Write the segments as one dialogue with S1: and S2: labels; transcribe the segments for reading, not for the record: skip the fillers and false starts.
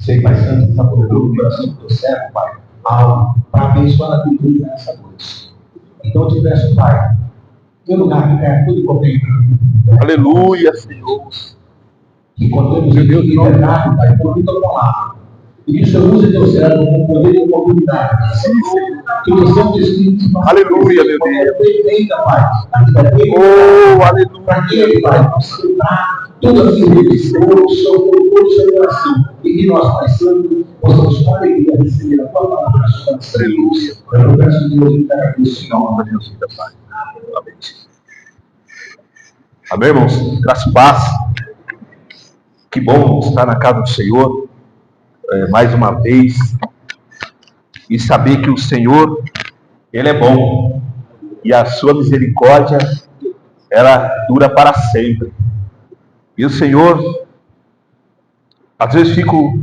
S1: Sei, Pai Santo, que está colocando no coração do teu servo, Pai, algo para abençoar a tua vida nessa noite. Então eu te peço, Pai, teu lugar que é tudo comigo.
S2: Aleluia, Senhor.
S1: Que encontremos em Deus liberdade, Pai, por vida do lado. E que o Senhor use teu servo com poder e oportunidade. Que o Santo Espírito,
S2: aleluia, meu Deus.
S1: Oh,
S2: aleluia.
S1: Para que ele, Pai, possa lembrar todas as vezes, todo o seu coração. E que nós, Pai Santo, possamos com alegria receber a tua palavra.
S2: Aleluia.
S1: Eu peço que Deus entregue isso em nome
S2: de Deus, Pai. Amém. Amém, irmãos? Graças e paz. Que bom estar na casa do Senhor mais uma vez e saber que o Senhor, Ele é bom e a sua misericórdia, ela dura para sempre. E o Senhor, às vezes fico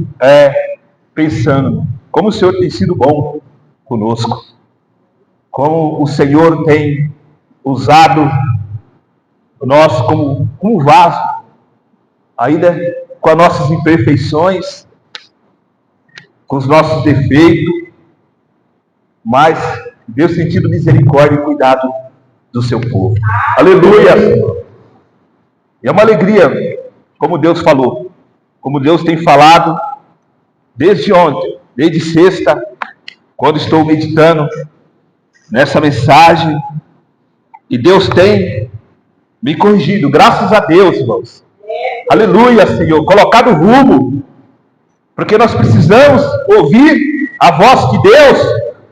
S2: pensando como o Senhor tem sido bom conosco, como o Senhor tem usado nós como vaso, ainda com as nossas imperfeições, com os nossos defeitos, mas Deus tem tido misericórdia e cuidado do seu povo. Aleluia! E é uma alegria, como Deus falou, como Deus tem falado desde ontem, desde sexta, quando estou meditando nessa mensagem, e Deus tem me corrigido, graças a Deus, irmãos. Aleluia, Senhor, colocado rumo, porque nós precisamos ouvir a voz de Deus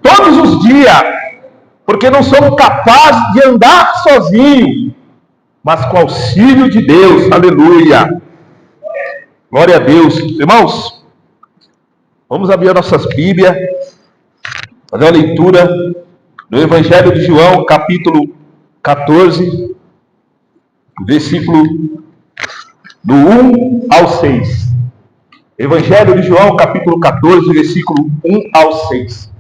S2: todos os dias, porque não somos capazes de andar sozinhos, mas com auxílio de Deus. Aleluia, glória a Deus. Irmãos, vamos abrir nossas Bíblias, fazer uma leitura do Evangelho de João, capítulo 14, versículo do 1 ao 6. Evangelho de João, capítulo 14, versículo 1 ao 6.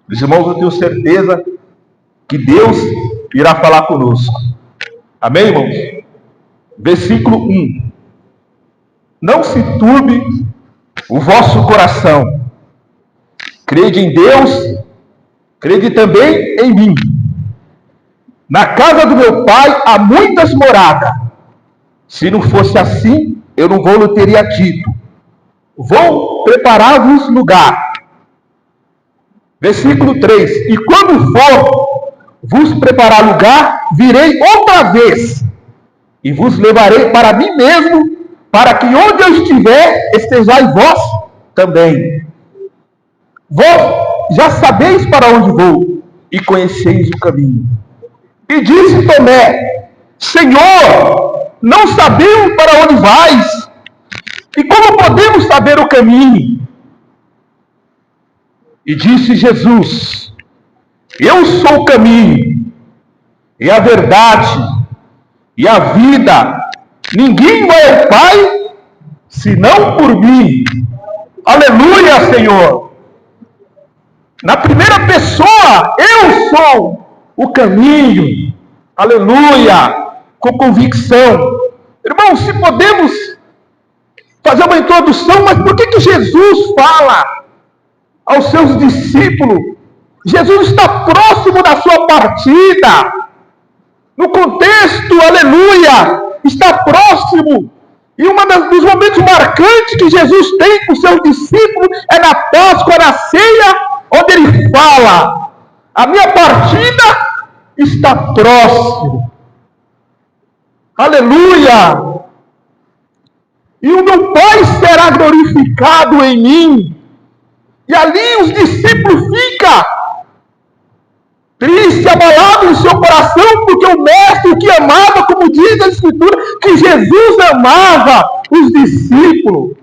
S2: Meus irmãos, eu tenho certeza que Deus irá falar conosco. Amém, irmãos? Versículo 1. Não se turbe o vosso coração. Crede em Deus, crede também em mim. Na casa do meu Pai há muitas moradas. Se não fosse assim, eu não vou lhe teria dito. Vou preparar-vos lugar. Versículo 3. E quando for vos preparar lugar, virei outra vez e vos levarei para mim mesmo, para que onde eu estiver, estejais vós também. Vós já sabeis para onde vou e conheceis o caminho. E disse Tomé: Senhor, não sabemos para onde vais, e como podemos saber o caminho? E disse Jesus: Eu sou o caminho, e a verdade, e a vida. Ninguém vai ao Pai, senão por mim. Aleluia, Senhor. Na primeira pessoa, eu sou o caminho. Aleluia, com convicção. Irmãos, se podemos fazer uma introdução, mas por que Jesus fala aos seus discípulos? Jesus está próximo da sua partida. No contexto, aleluia, está próximo. E um dos momentos marcantes que Jesus tem com seus discípulos é na Páscoa, na ceia, onde ele fala: a minha partida está próximo. Aleluia. E o meu Pai será glorificado em mim. E ali os discípulos ficam tristes, abalados em seu coração, porque o mestre que amava, como diz a Escritura, que Jesus amava os discípulos.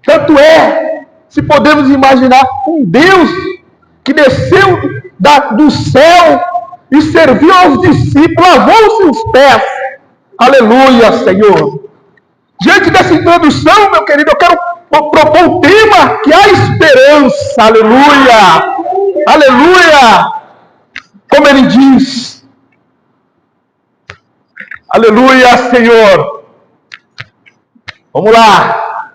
S2: Tanto é, se podemos imaginar, um Deus que desceu do céu e serviu aos discípulos, lavou seus pés. Aleluia, Senhor. Diante dessa introdução, meu querido, eu quero propor um tema que há esperança. Aleluia. Aleluia. como ele diz, aleluia, Senhor. Vamos lá.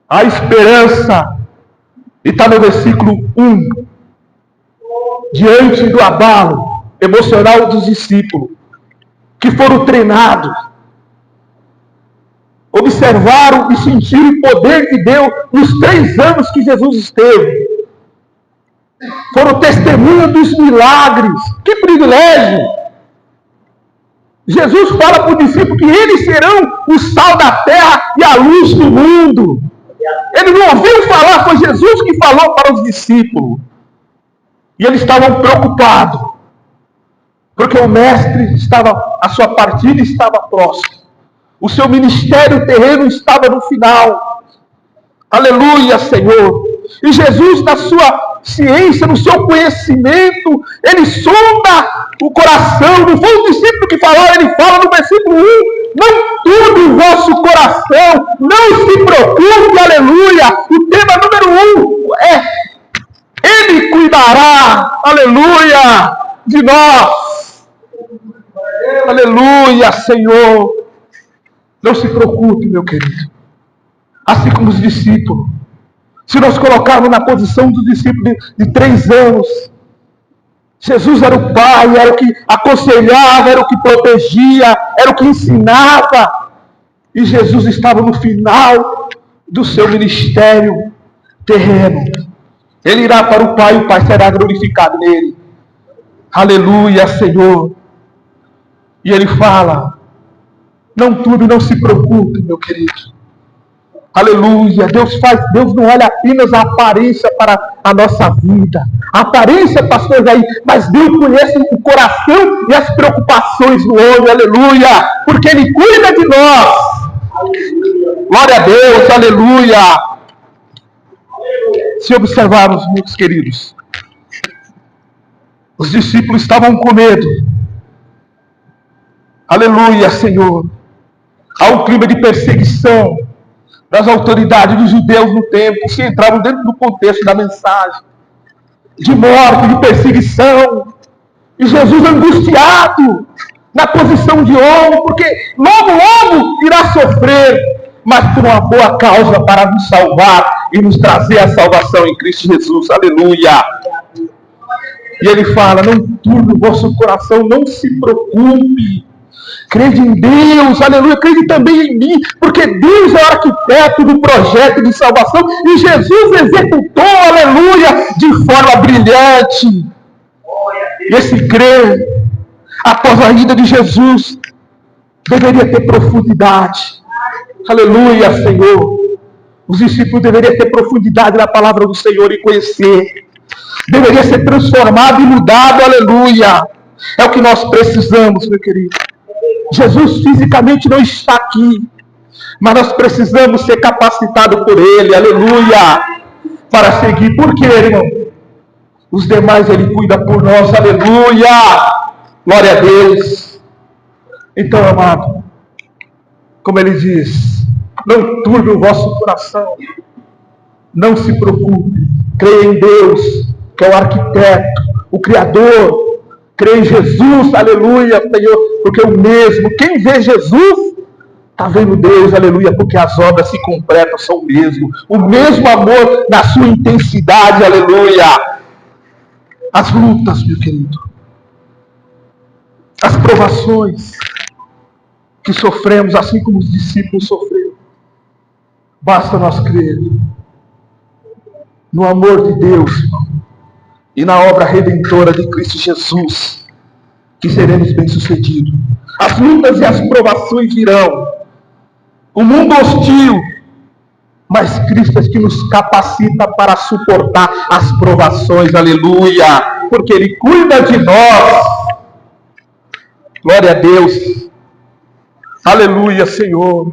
S2: A esperança, e está no versículo 1, diante do abalo emocional dos discípulos, que foram treinados, observaram e sentiram o poder de Deus nos 3 anos que Jesus esteve. Foram testemunhas dos milagres. Que privilégio! Jesus fala para o discípulo que eles serão o sal da terra e a luz do mundo. Ele não ouviu falar, foi Jesus que falou para os discípulos. E eles estavam preocupados, porque o mestre estava, a sua partida estava próxima. O seu ministério terreno estava no final. Aleluia, Senhor. E Jesus, na sua ciência, no seu conhecimento, ele sonda o coração. Não foi o discípulo que falou, ele fala no versículo 1: não turbe o vosso coração, não se preocupe, aleluia. O tema número 1 é: ele cuidará, aleluia, de nós. Aleluia, Senhor. Não se preocupe, meu querido. Assim como os discípulos. Se nós colocarmos na posição dos discípulos de 3 anos, Jesus era o pai, era o que aconselhava, era o que protegia, era o que ensinava. E Jesus estava no final do seu ministério terreno. Ele irá para o Pai, o Pai será glorificado nele. Aleluia, Senhor. E ele fala: não turbe, não se preocupe, meu querido. Aleluia. Deus não olha apenas a aparência para a nossa vida. A aparência, pastor Jair, mas Deus conhece o coração e as preocupações do homem. Aleluia. Porque ele cuida de nós. Glória a Deus. Aleluia. Se observarmos, meus queridos, os discípulos estavam com medo. Aleluia, Senhor. Há um clima de perseguição das autoridades dos judeus no tempo, que entravam dentro do contexto da mensagem, de morte, de perseguição. E Jesus angustiado, na posição de homem, porque logo irá sofrer, mas por uma boa causa, para nos salvar e nos trazer a salvação em Cristo Jesus. Aleluia. E ele fala: não turbe o vosso coração, não se preocupe. Crede em Deus, aleluia, crede também em mim, porque Deus é o arquiteto do projeto de salvação e Jesus executou, aleluia, de forma brilhante. E esse crer, após a ida de Jesus, deveria ter profundidade. Aleluia, Senhor. Os discípulos deveriam ter profundidade na palavra do Senhor e conhecer. Deveria ser transformado e mudado, aleluia. É o que nós precisamos, meu querido. Jesus fisicamente não está aqui, mas nós precisamos ser capacitados por Ele, aleluia, para seguir. Por quê, irmão? Os demais Ele cuida por nós, aleluia, glória a Deus. Então, amado, como Ele diz, não turbe o vosso coração, não se preocupe, creia em Deus, que é o arquiteto, o Criador. Crê em Jesus, aleluia, Senhor, porque o mesmo, quem vê Jesus, está vendo Deus, aleluia, porque as obras se completam, são o mesmo amor na sua intensidade, aleluia. As lutas, meu querido, as provações que sofremos, assim como os discípulos sofreram, basta nós crer no amor de Deus, e na obra redentora de Cristo Jesus, que seremos bem-sucedidos. As lutas e as provações virão. O mundo hostil, mas Cristo é que nos capacita para suportar as provações, aleluia, porque Ele cuida de nós. Glória a Deus. Aleluia, Senhor.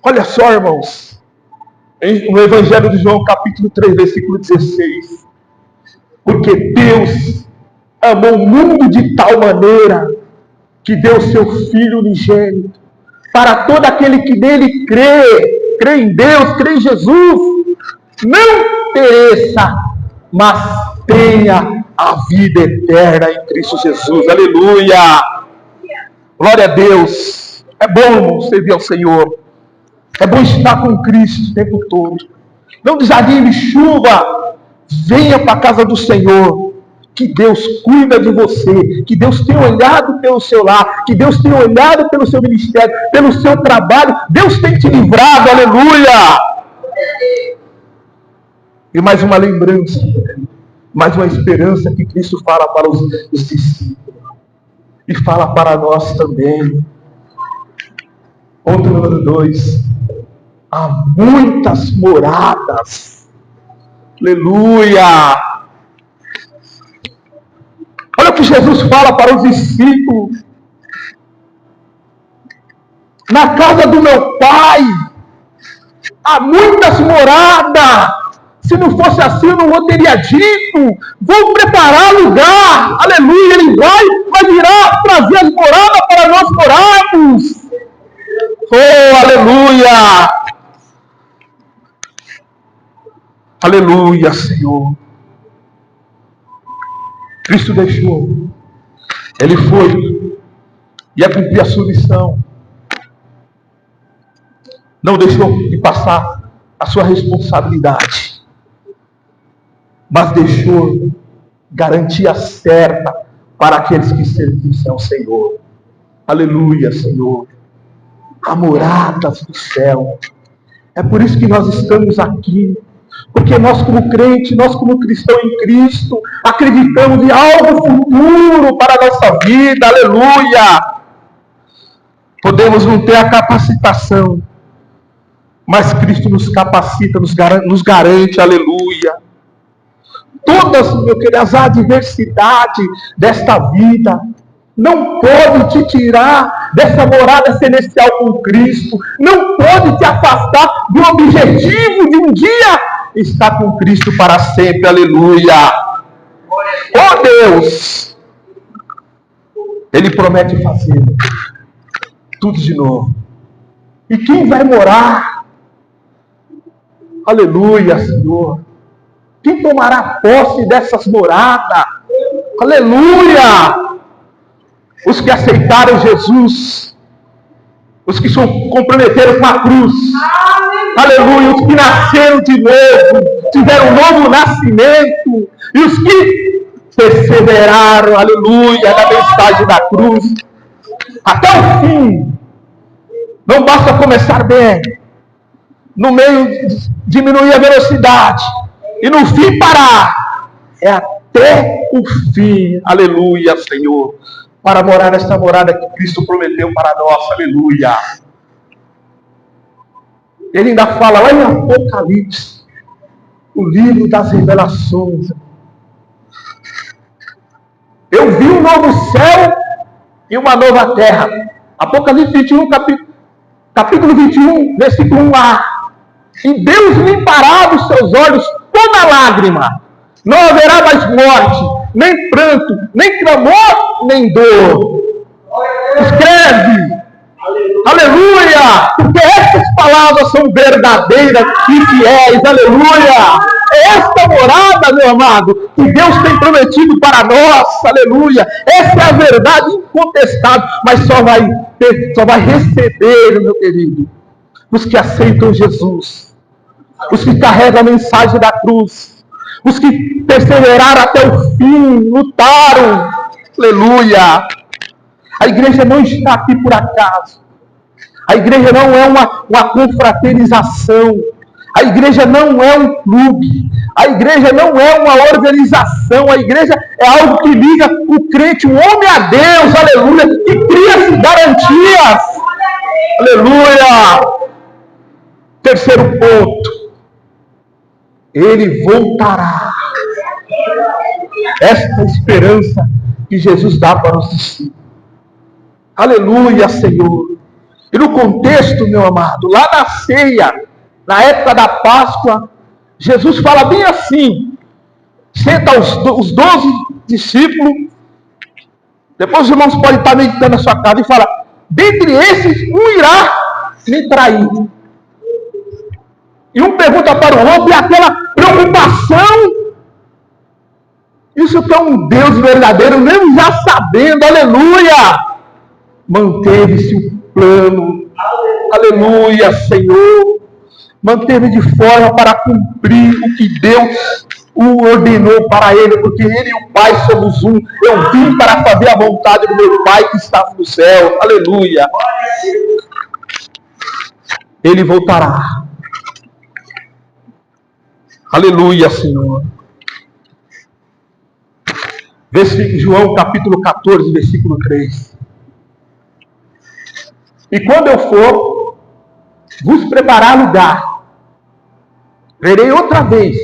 S2: Olha só, irmãos, no Evangelho de João, capítulo 3, versículo 16. Porque Deus amou o mundo de tal maneira que deu seu Filho unigênito para todo aquele que nele crê em Deus, crê em Jesus, não pereça, mas tenha a vida eterna em Cristo Jesus. Aleluia! Glória a Deus. É bom servir ao Senhor. É bom estar com Cristo o tempo todo. Não desanime, chuva. Venha para a casa do Senhor. Que Deus cuida de você. Que Deus tem olhado pelo seu lar. Que Deus tem olhado pelo seu ministério, pelo seu trabalho. Deus tem te livrado. Aleluia! E mais uma lembrança, mais uma esperança que Cristo fala para os discípulos. E fala para nós também. Ponto número 2. Há muitas moradas. Aleluia! Olha o que Jesus fala para os discípulos. Na casa do meu Pai há muitas moradas. Se não fosse assim, eu não teria dito. Vou preparar lugar. Aleluia. Ele vai virar trazer as moradas para nós morarmos. Oh, aleluia. Aleluia, Senhor. Cristo deixou. Ele foi. Ia cumprir a sua missão. Não deixou de passar a sua responsabilidade. Mas deixou garantia certa para aqueles que servissem ao Senhor. Aleluia, Senhor. Há moradas do céu. É por isso que nós estamos aqui. Porque nós como crente, nós como cristão em Cristo, acreditamos em algo futuro para a nossa vida. Aleluia. Podemos não ter a capacitação, mas Cristo nos capacita, nos garante. Aleluia. Todas, meu querido, as adversidades desta vida não pode te tirar dessa morada celestial com Cristo. Não pode te afastar do objetivo de um dia estar com Cristo para sempre. Aleluia. Oh Deus, Ele promete fazer tudo de novo. E quem vai morar? Aleluia, Senhor. Quem tomará posse dessas moradas? Aleluia! Os que aceitaram Jesus. Os que se comprometeram com a cruz. Aleluia! Os que nasceram de novo. Tiveram um novo nascimento. E os que perseveraram, aleluia, na mensagem da cruz. Até o fim. Não basta começar bem. No meio, diminuir a velocidade. E no fim parar. É até o fim. Aleluia, Senhor. Para morar nesta morada que Cristo prometeu para nós. Aleluia. Ele ainda fala lá em Apocalipse. O livro das revelações. Eu vi um novo céu e uma nova terra. Apocalipse 21, capítulo 21, versículo 1a. E Deus limpará dos seus olhos toda lágrima. Não haverá mais morte, nem pranto, nem clamor, nem dor. Escreve. Aleluia. Porque essas palavras são verdadeiras e fiéis. Aleluia. É esta morada, meu amado, que Deus tem prometido para nós. Aleluia. Essa é a verdade incontestável. Mas só vai receber, meu querido, os que aceitam Jesus. Os que carregam a mensagem da cruz. Os que perseveraram até o fim, lutaram. Aleluia. A igreja não está aqui por acaso. A igreja não é uma confraternização. A igreja não é um clube. A igreja não é uma organização. A igreja é algo que liga o crente, o homem a Deus. Aleluia. Que cria-se garantias. Aleluia. Terceiro ponto. Ele voltará. Esta esperança que Jesus dá para os discípulos. Aleluia, Senhor. E no contexto, meu amado, lá na ceia, na época da Páscoa, Jesus fala bem assim. Senta os 12 discípulos. Depois os irmãos podem estar meditando na sua casa e fala: dentre esses, um irá me trair. E um pergunta para o outro, e aquela preocupação Isso que é um Deus verdadeiro, mesmo já sabendo, aleluia, manteve-se o plano, aleluia, Senhor, manteve de forma para cumprir o que Deus o ordenou para ele, porque ele e o Pai somos um. Eu vim para fazer a vontade do meu Pai que está no céu, aleluia. Ele voltará, aleluia, Senhor. João capítulo 14, versículo 3. E quando eu for vos preparar lugar, verei outra vez,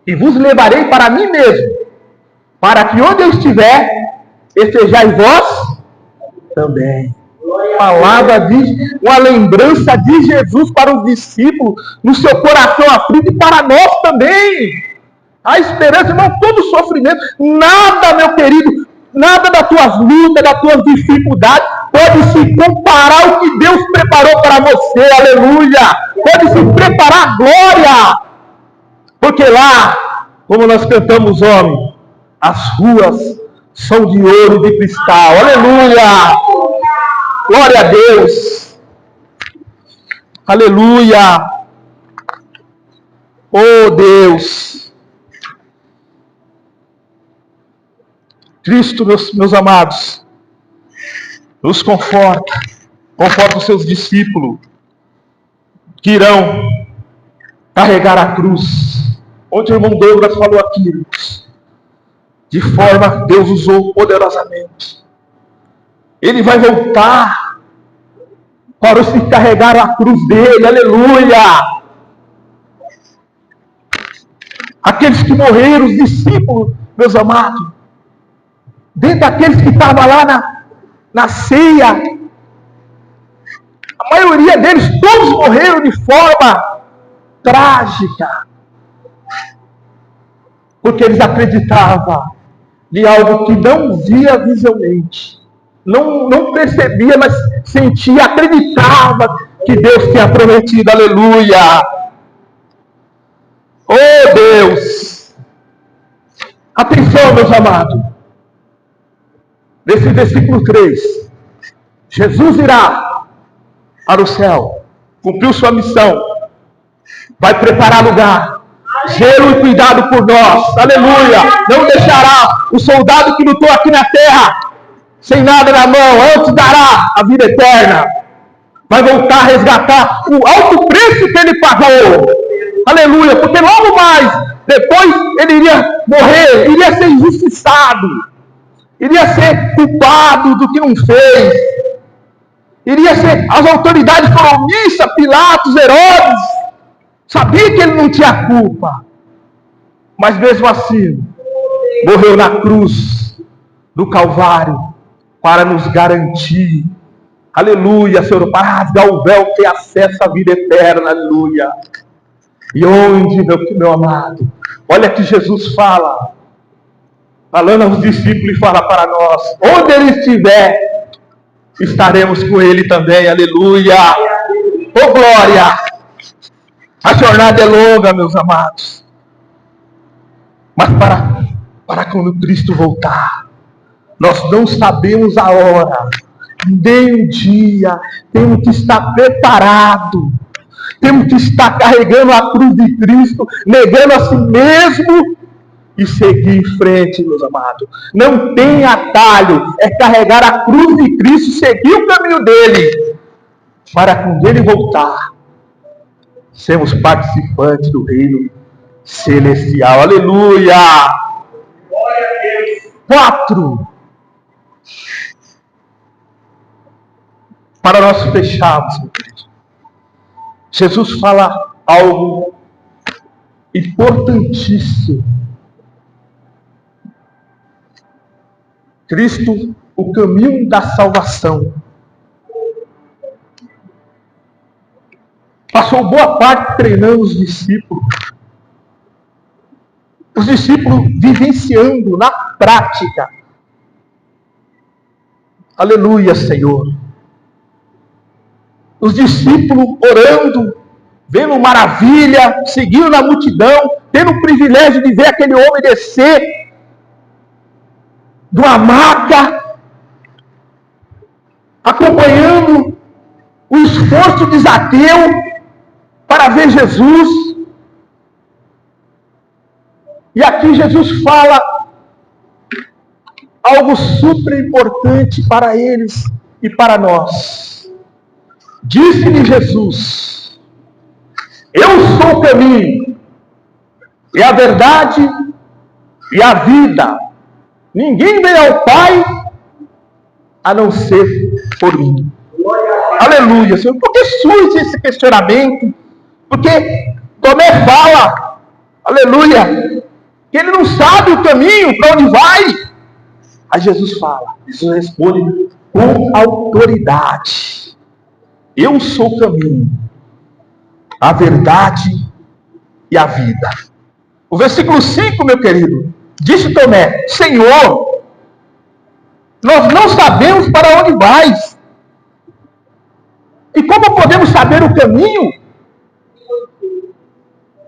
S2: e vos levarei para mim mesmo, para que onde eu estiver, estejais vós também. Palavra de uma lembrança de Jesus para os discípulos, no seu coração aflito, e para nós também. A esperança, irmão, todo sofrimento, nada, meu querido, nada das tuas lutas, das tuas dificuldades, pode se comparar ao que Deus preparou para você, aleluia. Pode se preparar a glória, porque lá, como nós cantamos, homem, as ruas são de ouro e de cristal, aleluia. Glória a Deus, aleluia. Oh Deus, Cristo, meus amados, nos conforta os seus discípulos, que irão carregar a cruz. Ontem o irmão Douglas falou aqui, de forma que Deus usou poderosamente. Ele vai voltar para os que carregaram a cruz dele, aleluia. Aqueles que morreram, os discípulos, meus amados, dentro daqueles que estavam lá na ceia, a maioria deles, todos morreram de forma trágica, porque eles acreditavam em algo que não via visivelmente, não percebia, mas sentia, acreditava que Deus tinha prometido, aleluia. Oh Deus, atenção, meus amados, nesse versículo 3, Jesus irá para o céu, cumpriu sua missão, vai preparar lugar, zelo e cuidado por nós, aleluia. Não deixará o soldado que lutou aqui na terra sem nada na mão, antes dará a vida eterna, vai voltar a resgatar o alto preço que ele pagou, aleluia, porque logo mais, depois ele iria morrer, iria ser injustiçado, iria ser culpado do que não fez, iria ser, as autoridades foram omissas, Pilatos, Herodes, sabia que ele não tinha culpa, mas mesmo assim, morreu na cruz do Calvário, para nos garantir, aleluia, Senhor, para rasgar o véu, ter acesso à vida eterna, aleluia. E onde, meu amado, olha que Jesus fala, falando aos discípulos e fala para nós, onde ele estiver, estaremos com ele também, aleluia. Oh glória, a jornada é longa, meus amados, mas para quando Cristo voltar, nós não sabemos a hora, nem o dia, temos que estar preparados, temos que estar carregando a cruz de Cristo, negando a si mesmo e seguir em frente, meus amados. Não tem atalho, é carregar a cruz de Cristo e seguir o caminho dele, para quando ele voltar, sermos participantes do reino celestial, aleluia. 4, para nós fecharmos, meu querido, Jesus fala algo importantíssimo. Cristo, o caminho da salvação. Passou boa parte treinando os discípulos. Os discípulos vivenciando na prática. Aleluia, Senhor. Os discípulos orando, vendo maravilha, seguindo na multidão, tendo o privilégio de ver aquele homem descer de uma maca, acompanhando o esforço de Zaqueu para ver Jesus. E aqui Jesus fala algo super importante para eles e para nós. Disse-lhe Jesus: eu sou o caminho, e a verdade, e a vida. Ninguém vem ao Pai a não ser por mim. Aleluia, Senhor. Por que surge esse questionamento? Porque Tomé fala, aleluia, que ele não sabe o caminho, para onde vai. Aí Jesus fala, Jesus responde com autoridade: eu sou o caminho, a verdade e a vida. O versículo 5, meu querido, disse Tomé: Senhor, nós não sabemos para onde vais. E como podemos saber o caminho?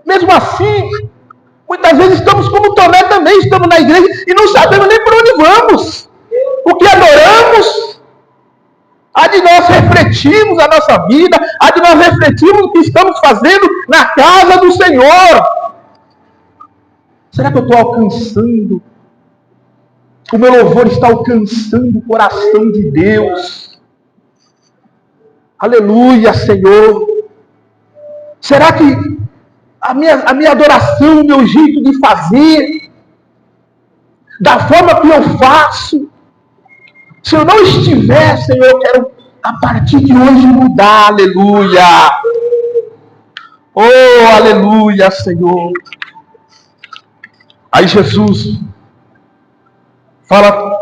S2: Mesmo assim, muitas vezes estamos como Tomé também, estamos na igreja e não sabemos nem por onde vamos. O que adoramos, há de nós refletirmos a nossa vida, há de nós refletirmos o que estamos fazendo na casa do Senhor. Será que eu estou alcançando? O meu louvor está alcançando o coração de Deus. Aleluia, Senhor. Será que a minha adoração, o meu jeito de fazer, da forma que eu faço, se eu não estiver, Senhor, eu quero a partir de hoje mudar. Aleluia. Oh, aleluia, Senhor. Aí Jesus fala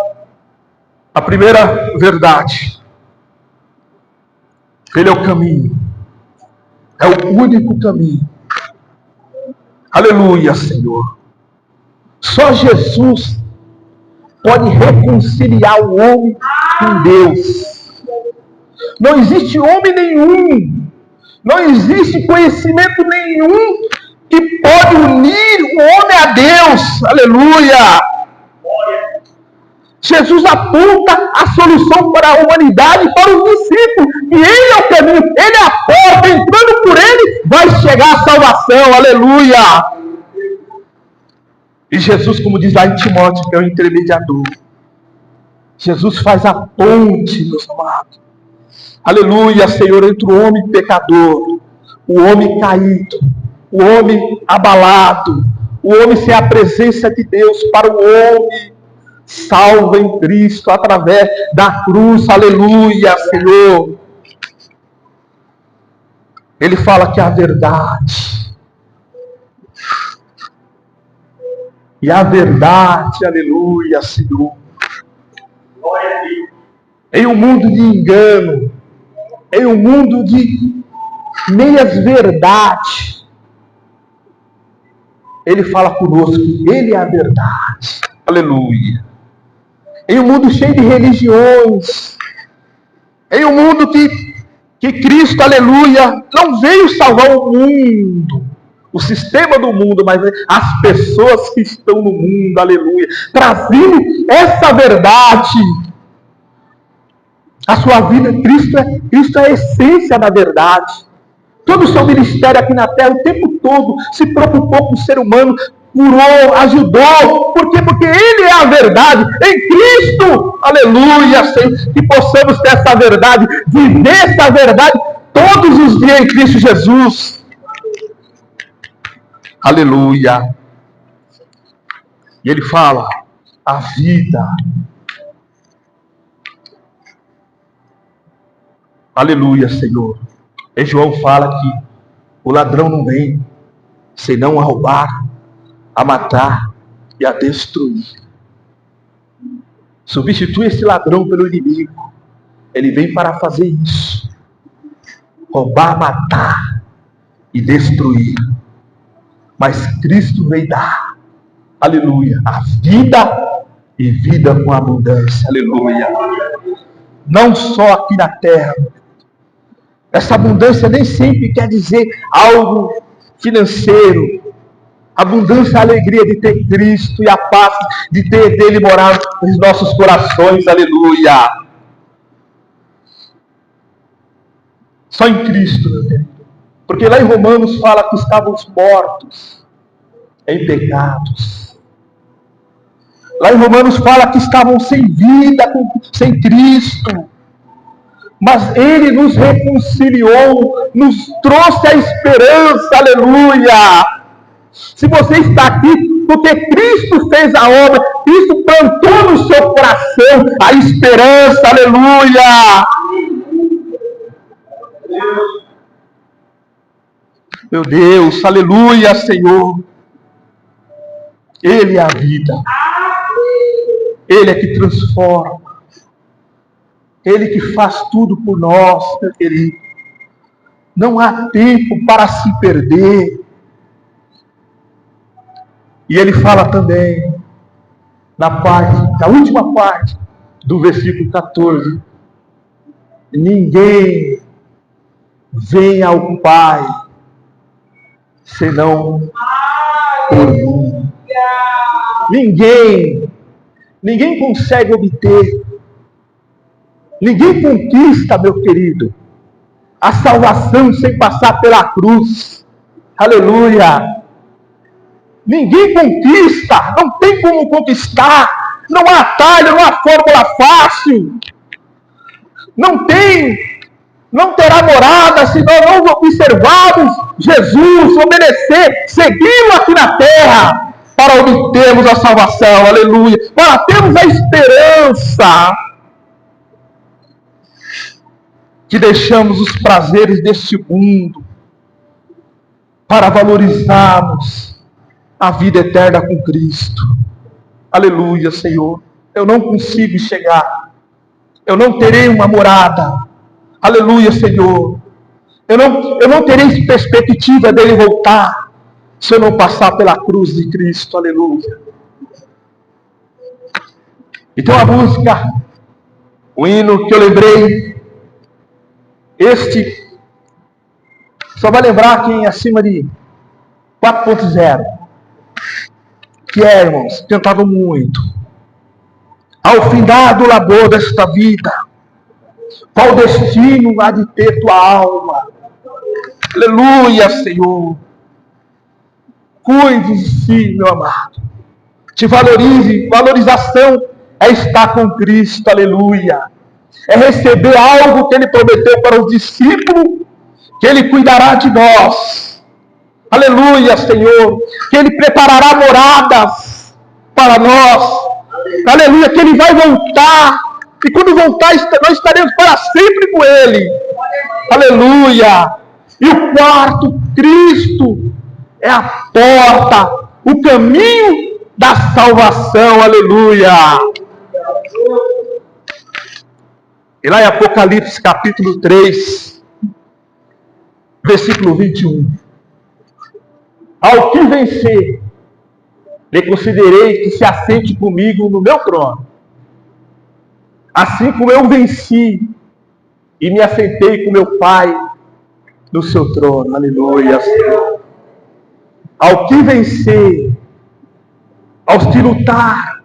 S2: a primeira verdade. Ele é o caminho. É o único caminho. Aleluia, Senhor. Só Jesus pode reconciliar o homem com Deus. Não existe homem nenhum, não existe conhecimento nenhum que pode unir o homem a Deus. Aleluia. Jesus aponta a solução para a humanidade, para os discípulos, e Ele é o caminho, Ele é a porta, entrando por Ele, vai chegar a salvação. Aleluia. E Jesus, como diz lá em Timóteo, que é o intermediador, Jesus faz a ponte, meus amados. Aleluia, Senhor, entre o homem pecador, o homem caído, o homem abalado, o homem sem a presença de Deus, para o homem salvo em Cristo, através da cruz. Aleluia, Senhor. Ele fala que a verdade, e a verdade, aleluia, Senhor, em um mundo de engano, em um mundo de meias verdades, Ele fala conosco, Ele é a verdade. Aleluia. Em um mundo cheio de religiões, em um mundo que Cristo, aleluia, não veio salvar o mundo, o sistema do mundo, mas as pessoas que estão no mundo, aleluia, trazendo essa verdade. A sua vida, Cristo é a essência da verdade. Todo o seu ministério aqui na terra, o tempo todo, se preocupou com o ser humano, curou, ajudou. Por quê? Porque Ele é a verdade. Em Cristo, aleluia, Senhor, que possamos ter essa verdade, viver essa verdade todos os dias em Cristo Jesus. Aleluia. E Ele fala, a vida. Aleluia, Senhor. E João fala que o ladrão não vem senão a roubar, a matar e a destruir. Substitui esse ladrão pelo inimigo. Ele vem para fazer isso: roubar, matar e destruir. Mas Cristo veio dar, aleluia, a vida e vida com abundância. Aleluia. Não só aqui na terra. Essa abundância nem sempre quer dizer algo financeiro, abundância, a alegria de ter Cristo e a paz de ter dele morar nos nossos corações, aleluia. Só em Cristo, meu querido. Porque lá em Romanos fala que estávamos mortos em pecados. Lá em Romanos fala que estavam sem vida, sem Cristo. Mas Ele nos reconciliou, nos trouxe a esperança, aleluia. Se você está aqui, porque Cristo fez a obra, Cristo plantou no seu coração a esperança, aleluia. Meu Deus, aleluia, Senhor. Ele é a vida. Ele é que transforma. Ele que faz tudo por nós, meu querido. Não há tempo para se perder. E ele fala também, na última parte do versículo 14, ninguém vem ao Pai senão por mim. Ninguém consegue obter, ninguém conquista, meu querido, a salvação sem passar pela cruz. Aleluia! Ninguém conquista, não tem como conquistar, não há atalho, não há fórmula fácil, não terá morada se nós não observarmos Jesus, obedecer, segui-lo aqui na terra, para obtermos a salvação, aleluia, para termos a esperança, que deixamos os prazeres deste mundo, para valorizarmos a vida eterna com Cristo. Aleluia, Senhor. Eu não consigo chegar. Eu não terei uma morada. Aleluia, Senhor. Eu não terei perspectiva dele voltar se eu não passar pela cruz de Cristo. Aleluia. Então a música, o hino que eu lembrei, este só vai lembrar quem é acima de 4.0. Que é, irmãos, tentava muito. Ao findar do labor desta vida, qual destino há de ter tua alma? Aleluia, Senhor. Cuide de si, meu amado. Te valorize. Valorização é estar com Cristo, aleluia. É receber algo que Ele prometeu para os discípulos, que Ele cuidará de nós. Aleluia, Senhor, que Ele preparará moradas para nós, aleluia, que Ele vai voltar, e quando voltar, nós estaremos para sempre com Ele, aleluia. E o quarto, Cristo é a porta, o caminho da salvação, aleluia. E lá em Apocalipse capítulo 3, versículo 21. Ao que vencer, lhe considerei que se assente comigo no meu trono, assim como eu venci e me assentei com meu Pai no seu trono. Aleluia. Ao que vencer, aos que lutar,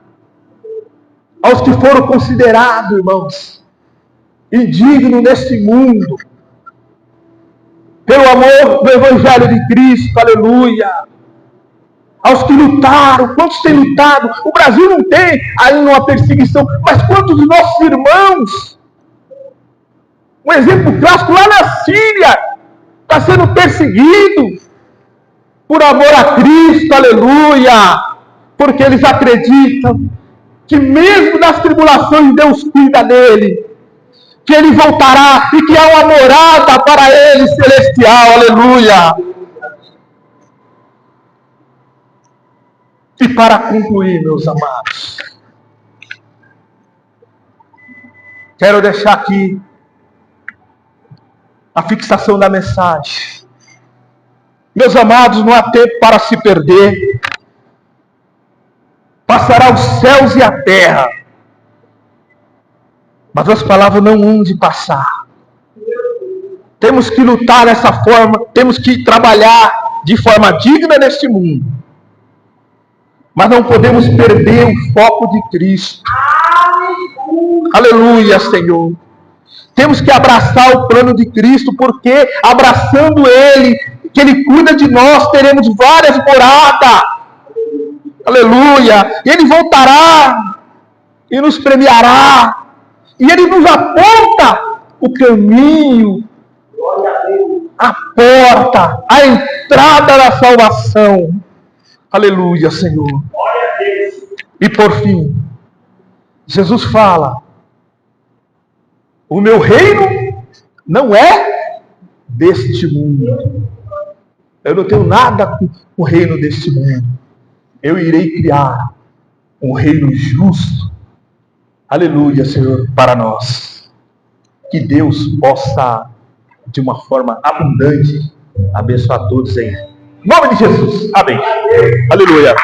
S2: aos que foram considerados, irmãos, indignos neste mundo, pelo amor do Evangelho de Cristo, aleluia. Aos que lutaram, quantos têm lutado? O Brasil não tem ainda uma perseguição, mas quantos dos nossos irmãos? Um exemplo clássico lá na Síria, está sendo perseguido por amor a Cristo, aleluia. Porque eles acreditam que mesmo nas tribulações Deus cuida dele, que Ele voltará e que há uma morada para Ele celestial, aleluia. E para concluir, meus amados, quero deixar aqui a fixação da mensagem. Meus amados, não há tempo para se perder. Passará os céus e a terra, mas as palavras não hão de passar. Temos que lutar dessa forma, temos que trabalhar de forma digna neste mundo, Mas não podemos perder o foco de Cristo. Aleluia, Senhor. Temos que abraçar o plano de Cristo, porque abraçando Ele, que Ele cuida de nós, teremos várias moradas. Aleluia. Ele voltará e nos premiará. E Ele nos aponta o caminho, a porta, a entrada da salvação. Aleluia, Senhor. E por fim, Jesus fala: o meu reino não é deste mundo. Eu não tenho nada com o reino deste mundo. Eu irei criar um reino justo. Aleluia, Senhor, para nós. Que Deus possa, de uma forma abundante, abençoar todos em nome de Jesus. Amém. Aleluia.